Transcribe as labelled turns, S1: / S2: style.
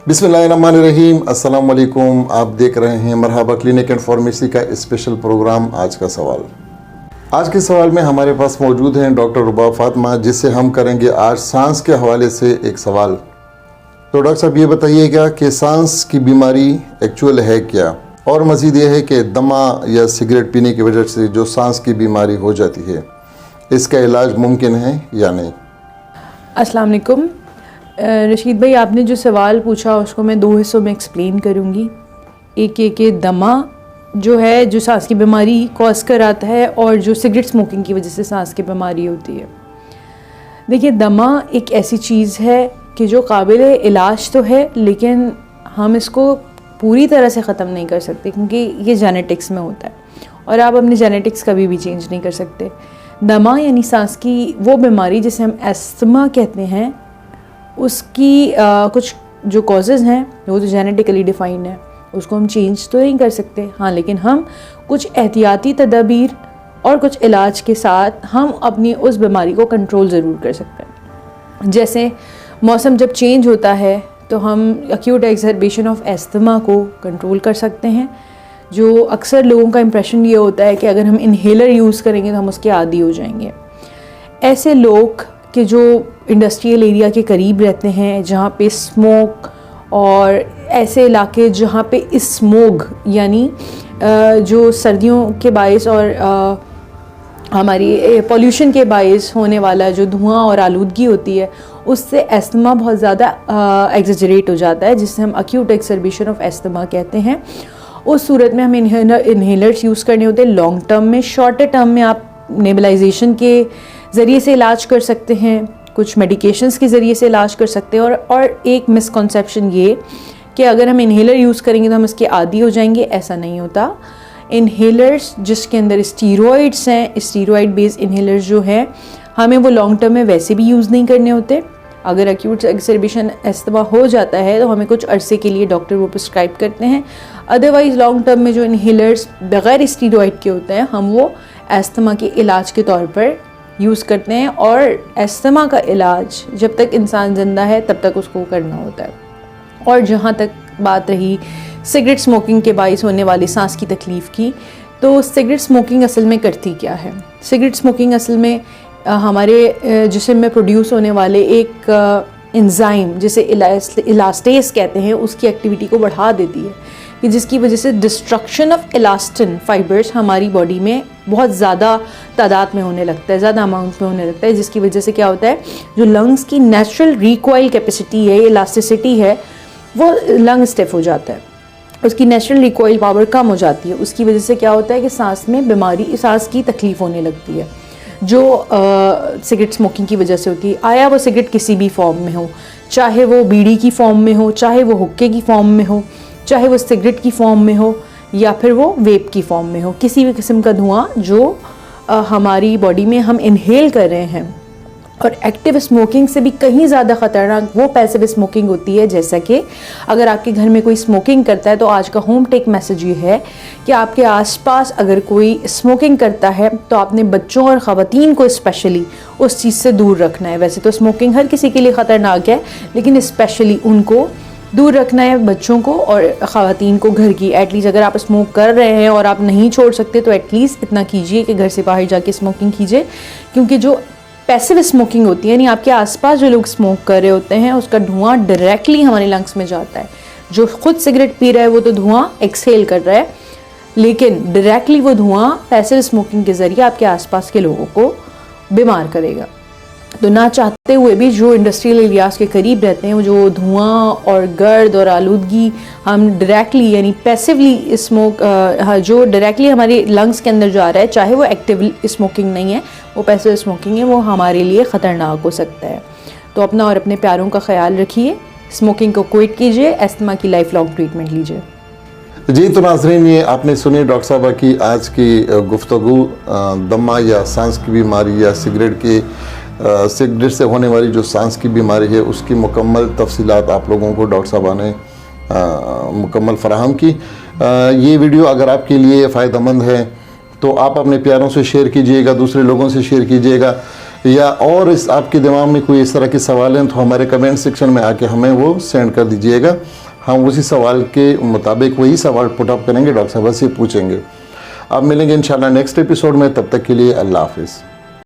S1: बिस्मिल्लाहिर्रहमानिर्रहीम, अस्सलाम वालेकुम। आप देख रहे हैं मरहबा क्लिनिक एंड फार्मेसी का स्पेशल प्रोग्राम आज का सवाल। आज के सवाल में हमारे पास मौजूद हैं डॉक्टर रुबा फातिमा, जिससे हम करेंगे आज सांस के हवाले से एक सवाल। तो डॉक्टर साहब ये बताइएगा कि सांस की बीमारी एक्चुअल है क्या, और मज़ीद ये है कि दमा या सिगरेट पीने की वजह से जो सांस की बीमारी हो जाती है, इसका इलाज मुमकिन है या नहीं।
S2: अस्सलाम वालेकुम रशीद भाई, आपने जो सवाल पूछा उसको मैं 2 हिस्सों में एक्सप्लेन करूँगी। एक ये कि दमा जो है जो सांस की बीमारी कॉज कराता है, और जो सिगरेट स्मोकिंग की वजह से सांस की बीमारी होती है। देखिए, दमा एक ऐसी चीज़ है कि जो काबिल इलाज तो है, लेकिन हम इसको पूरी तरह से ख़त्म नहीं कर सकते, क्योंकि ये जेनेटिक्स में होता है और आप अपने जेनेटिक्स कभी भी चेंज नहीं कर सकते। दमा यानी सांस की वो बीमारी जिसे हम एस्थमा कहते हैं, उसकी कुछ जो कॉजेज़ हैं वो तो जेनेटिकली डिफाइंड है, उसको हम चेंज तो नहीं कर सकते। हाँ, लेकिन हम कुछ एहतियाती तदाबीर और कुछ इलाज के साथ हम अपनी उस बीमारी को कंट्रोल ज़रूर कर सकते हैं। जैसे मौसम जब चेंज होता है तो हम एक्यूट एक्सरबेशन ऑफ एस्थमा को कंट्रोल कर सकते हैं। जो अक्सर लोगों का इंप्रेशन ये होता है कि अगर हम इन्हेलर यूज़ करेंगे तो हम उसके आदी हो जाएंगे। ऐसे लोग कि जो इंडस्ट्रियल एरिया के करीब रहते हैं, जहाँ पे स्मोक, और ऐसे इलाके जहाँ पे स्मोग यानी जो सर्दियों के बायस और हमारी पॉल्यूशन के बायस होने वाला जो धुआं और आलूदगी होती है, उससे एस्थमा बहुत ज़्यादा एग्जैजरेट हो जाता है, जिससे हम एक्यूट एक्सरबेशन ऑफ एस्थमा कहते हैं। उस सूरत में हमें इन्हेलर्स यूज़ करने होते हैं लॉन्ग टर्म में। शॉर्ट टर्म में आप नेबुलाइजेशन के ज़रिए से इलाज कर सकते हैं, कुछ मेडिकेशंस के ज़रिए से इलाज कर सकते हैं। और एक मिसकॉन्सेप्शन ये कि अगर हम इन्हेलर यूज़ करेंगे तो हम इसके आदी हो जाएंगे, ऐसा नहीं होता। इन्हेलर्स जिसके अंदर स्टीरॉइड्स हैं, स्टीरॉइड बेस्ड इन्हेलर्स जो हैं, हमें वो लॉन्ग टर्म में वैसे भी यूज़ नहीं करने होते। अगर एक्यूट एक्सरबेशन एस्थमा हो जाता है तो हमें कुछ अरसे के लिए डॉक्टर वो प्रिस्क्राइब करते हैं। अदरवाइज़ लॉन्ग टर्म में जो इन्हेलर्स बग़ैर स्टीरॉइड के होते हैं, हम वो एस्थमा के इलाज के तौर पर यूज़ करते हैं। और एस्थमा का इलाज जब तक इंसान ज़िंदा है तब तक उसको करना होता है। और जहाँ तक बात रही सिगरेट स्मोकिंग के बाइस होने वाली सांस की तकलीफ़ की, तो सिगरेट स्मोकिंग असल में करती क्या है? सिगरेट स्मोकिंग असल में हमारे जिस्म में प्रोड्यूस होने वाले एक एंजाइम जिसे इलास्टेस कहते हैं, उसकी एक्टिविटी को बढ़ा देती है, कि जिसकी वजह से डिस्ट्रक्शन ऑफ इलास्टिन फाइबर्स हमारी बॉडी में बहुत ज़्यादा तादाद में होने लगता है, ज़्यादा अमाउंट में होने लगता है। जिसकी वजह से क्या होता है, जो लंग्स की नेचुरल रिकॉइल कैपेसिटी है, इलास्टिसिटी है, वो लंग स्टिफ हो जाता है, उसकी नेचुरल रिकॉइल पावर कम हो जाती है। उसकी वजह से क्या होता है कि सांस में बीमारी, सांस की तकलीफ़ होने लगती है, जो सिगरेट स्मोकिंग की वजह से होती है। आया वो सिगरेट किसी भी फॉर्म में हो, चाहे वो बीड़ी की फॉर्म में हो, चाहे वो हुक्के की फॉर्म में हो, चाहे वो सिगरेट की फॉर्म में हो, या फिर वो वेप की फॉर्म में हो, किसी भी किस्म का धुआं जो हमारी बॉडी में हम इनहेल कर रहे हैं। और एक्टिव स्मोकिंग से भी कहीं ज़्यादा ख़तरनाक वो पैसिव स्मोकिंग होती है। जैसा कि अगर आपके घर में कोई स्मोकिंग करता है, तो आज का होम टेक मैसेज ये है कि आपके आसपास अगर कोई स्मोकिंग करता है तो आपने बच्चों और ख़वातीन को स्पेशली उस चीज़ से दूर रखना है। वैसे तो स्मोकिंग हर किसी के लिए ख़तरनाक है, लेकिन स्पेशली उनको दूर रखना है, बच्चों को और ख़वातीन को घर की। एटलीस्ट अगर आप स्मोक कर रहे हैं और आप नहीं छोड़ सकते तो एटलीस्ट इतना कीजिए कि घर से बाहर जाके स्मोकिंग कीजिए। क्योंकि जो पैसिव स्मोकिंग होती है, यानी आपके आसपास जो लोग स्मोक कर रहे होते हैं, उसका धुआं डायरेक्टली हमारे लंग्स में जाता है। जो खुद सिगरेट पी रहा है वो तो धुआं एक्सहेल कर रहा है, लेकिन डायरेक्टली वो धुआं पैसिव स्मोकिंग के ज़रिए आपके आसपास के लोगों को बीमार करेगा। तो ना चाहते हुए भी जो इंडस्ट्रियल एरियाज़ के करीब रहते हैं, वो जो धुआं और गर्द और आलूदगी हम डायरेक्टली यानी पैसिवली स्मोक जो डायरेक्टली हमारे लंग्स के अंदर जा रहा है, चाहे वो एक्टिव स्मोकिंग नहीं है, वो पैसिव स्मोकिंग है, वो हमारे लिए ख़तरनाक हो सकता है। तो अपना और अपने प्यारों का ख्याल रखिए, स्मोकिंग को क्विट कीजिए, एस्थमा की लाइफ लॉन्ग ट्रीटमेंट लीजिए।
S1: जी, तो नाज़रीन, ये आपने सुनी डॉक्टर साहबा की आज की गुफ्तगू दमा या सांस की बीमारी या सिगरेट से होने वाली जो सांस की बीमारी है, उसकी मुकम्मल तफसीलात आप लोगों को डॉक्टर साहबा ने मुकम्मल फ़राहम की। ये वीडियो अगर आपके लिए फ़ायदेमंद है तो आप अपने प्यारों से शेयर कीजिएगा, दूसरे लोगों से शेयर कीजिएगा। या और इस आपके दिमाग में कोई इस तरह के सवाल हैं तो हमारे कमेंट सेक्शन में आके हमें वो सेंड कर दीजिएगा। हम उसी सवाल के मुताबिक वही सवाल पुटअप करेंगे, डॉक्टर साहब से पूछेंगे। अब मिलेंगे इंशाल्लाह नेक्स्ट एपिसोड में, तब तक के लिए अल्लाह हाफिज़।